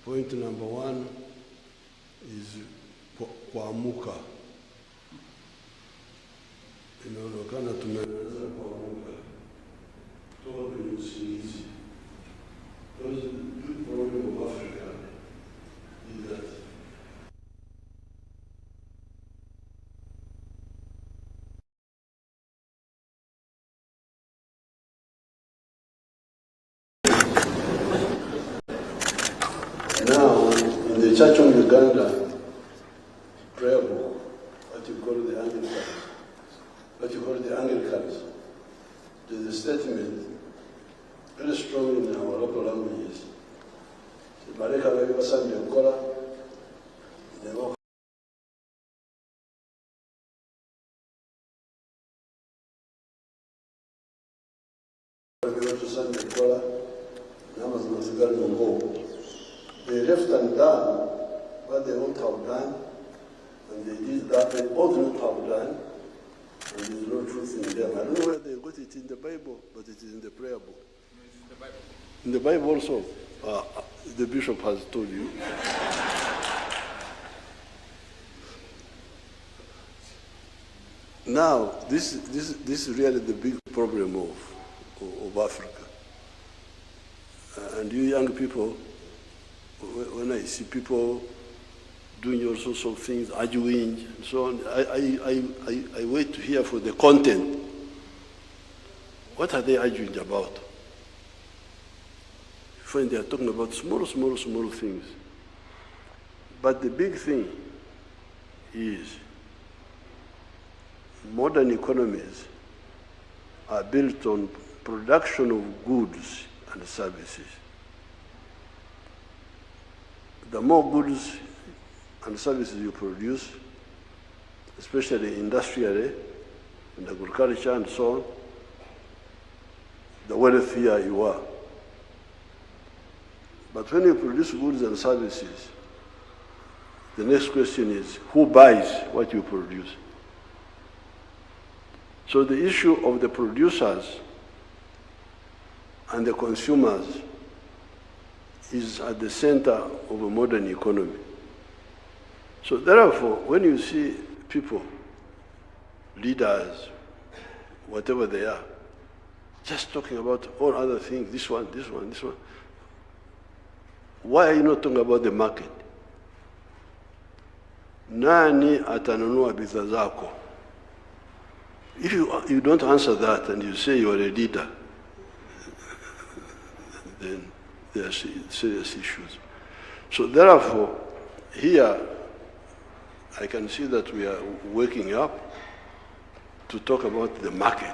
Point number one is kuamuka. Inaonekana tumeanza kuamuka kutoka kwenye usingizi. Because the big problem of Africa is that now in the Church of Uganda prayer book, what you call the Anglicans, there's a statement very strong in our local languages. Mareka wewe basande ukola nebo wewe basande ukola nama zinasigara ngo. They left and done what they ought to have done, and they did that they ought not to have done, and there is no truth in them. I don't know where they got it in the Bible, but it is in the prayer book. In the Bible also, the bishop has told you. Now, this is really the big problem of Africa. And you young people, when I see people doing all sorts of things, arguing and so on, I wait to hear for the content. What are they arguing about? When they are talking about small things. But the big thing is modern economies are built on production of goods and services. The more goods and services you produce, especially industrially, in agriculture and so on, the wealthier you are. But when you produce goods and services, the next question is, who buys what you produce? So the issue of the producers and the consumers is at the center of a modern economy. So therefore, when you see people, leaders, whatever they are, just talking about all other things, this one, why are you not talking about the market? Nani atanunua bidhaa zako? If you don't answer that and you say you are a leader, then there are serious issues. So therefore, here I can see that we are waking up to talk about the market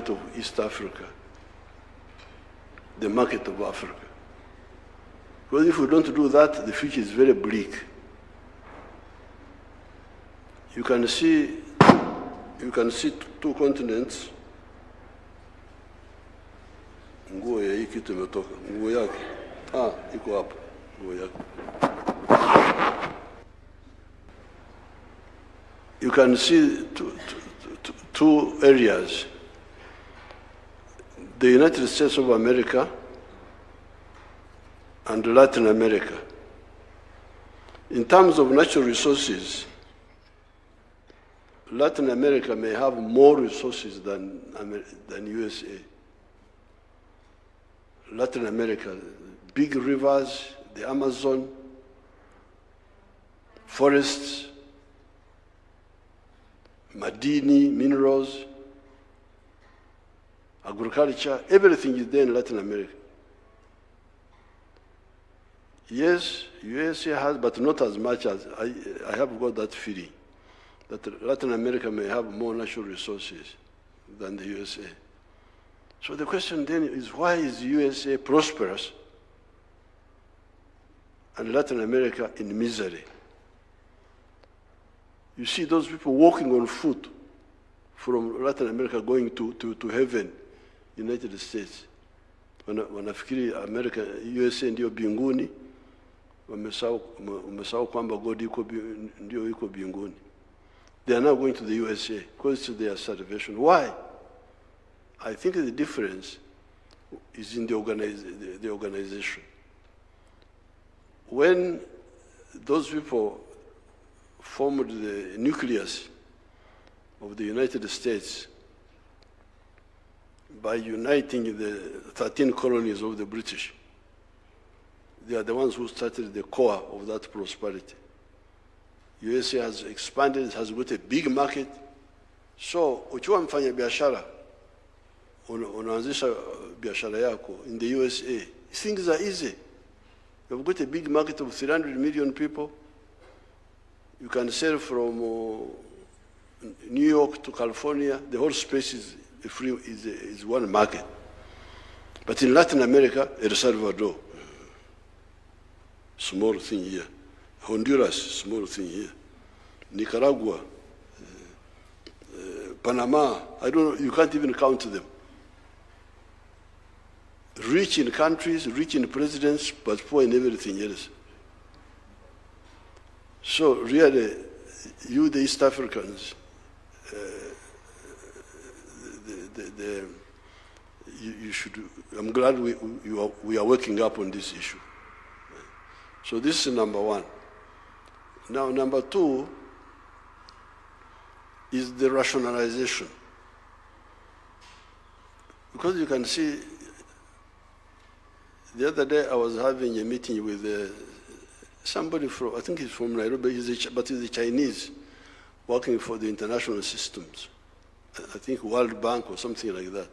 of East Africa, the market of Africa. Because if we don't do that, the future is very bleak. You can see two continents. Nguo ya hii kitu imetoka. Nguo yake. Iko hapa. Nguo yake. You can see two areas. The United States of America and Latin America. In terms of natural resources, Latin America may have more resources than USA. Latin America, big rivers, the Amazon, forests, madini, minerals, agriculture, everything is there in Latin America. Yes, USA has, but not as much as, I have got that feeling, that Latin America may have more natural resources than the USA. So the question then is, why is USA prosperous and Latin America in misery? You see those people walking on foot from Latin America going to heaven, United States. Wanafikiri America, USA ndio binguni, wamesahau kwamba God ndio yuko binguni. They are now going to the USA because it's their salvation. Why? I think the difference is in the organization. When those people formed the nucleus of the United States by uniting the 13 colonies of the British, they are the ones who started the core of that prosperity. USA has expanded, has got a big market. So, ukiwa mfanya biashara, unaanzisha biashara yako in the USA, things are easy. You've got a big market of 300 million people. You can sell from New York to California. The whole space is one market. But in Latin America, El Salvador, small thing here. Honduras, small thing here. Nicaragua, Panama, I don't know, you can't even count them. Rich in countries, rich in presidents, but poor in everything else. So really, you, the East Africans, you should, I'm glad we are working up on this issue. So this is number one. Now, number two is the rationalization. Because you can see, the other day I was having a meeting with somebody from, I think he's from Nairobi, but he's a Chinese, working for the international systems. I think World Bank or something like that,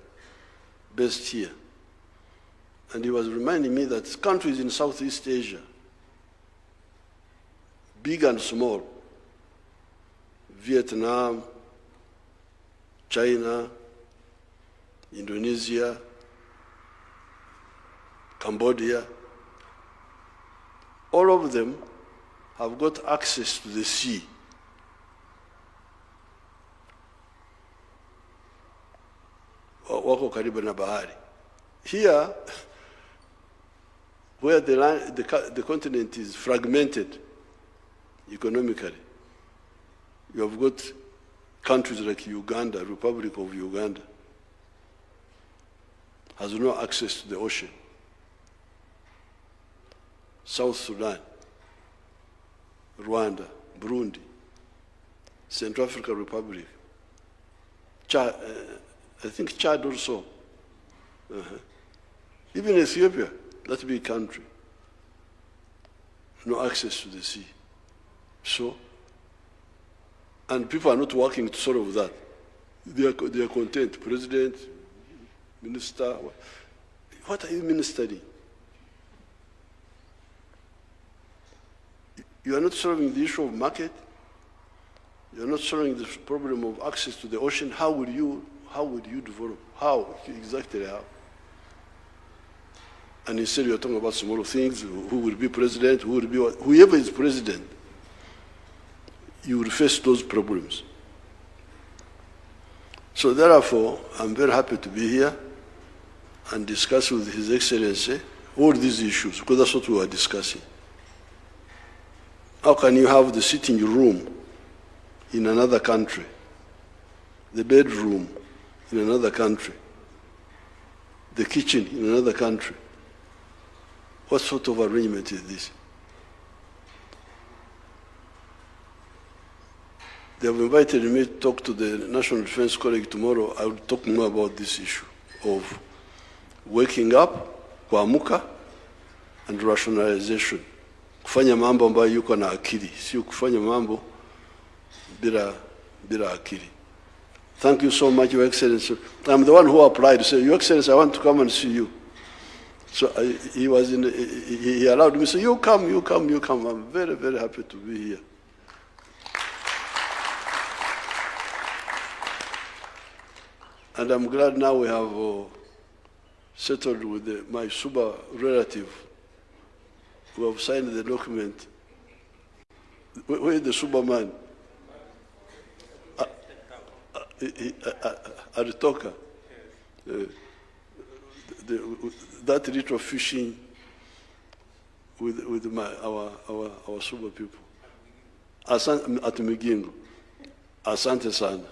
based here. And he was reminding me that countries in Southeast Asia, big and small, Vietnam, China, Indonesia, Cambodia, all of them have got access to the sea. Wako karibu na bahari. Here, where the continent is fragmented economically, you have got countries like Uganda, Republic of Uganda, has no access to the ocean. South Sudan, Rwanda, Burundi, Central African Republic, Chad, I think Chad also. Even Ethiopia, that big country, no access to the sea. So, and people are not working to solve that. They are content. President, minister, what are you ministering? You are not solving the issue of market. You are not solving the problem of access to the ocean. How would you develop? How exactly? How? And instead you are talking about small things. Who will be president? Who will be what? Whoever is president, you will face those problems. So therefore, I'm very happy to be here and discuss with His Excellency all these issues, because that's what we are discussing. How can you have the sitting room in another country, the bedroom in another country, the kitchen in another country? What sort of arrangement is this? They have invited me to talk to the National Defense College tomorrow. I will talk more about this issue of waking up, kuamuka, and rationalization. Kufanya mambo ambayo yuko na akili, sio kufanya mambo bila akili. Thank you so much, Your Excellency. I'm the one who applied to say, Your Excellency, I want to come and see you. So he allowed me to say, you come. I'm very, very happy to be here. And I'm glad now we have settled with my Suba relative who have signed the document. Where is the Suba man? Aritoka. That little fishing with our Suba people. At Migingo. Asante sana.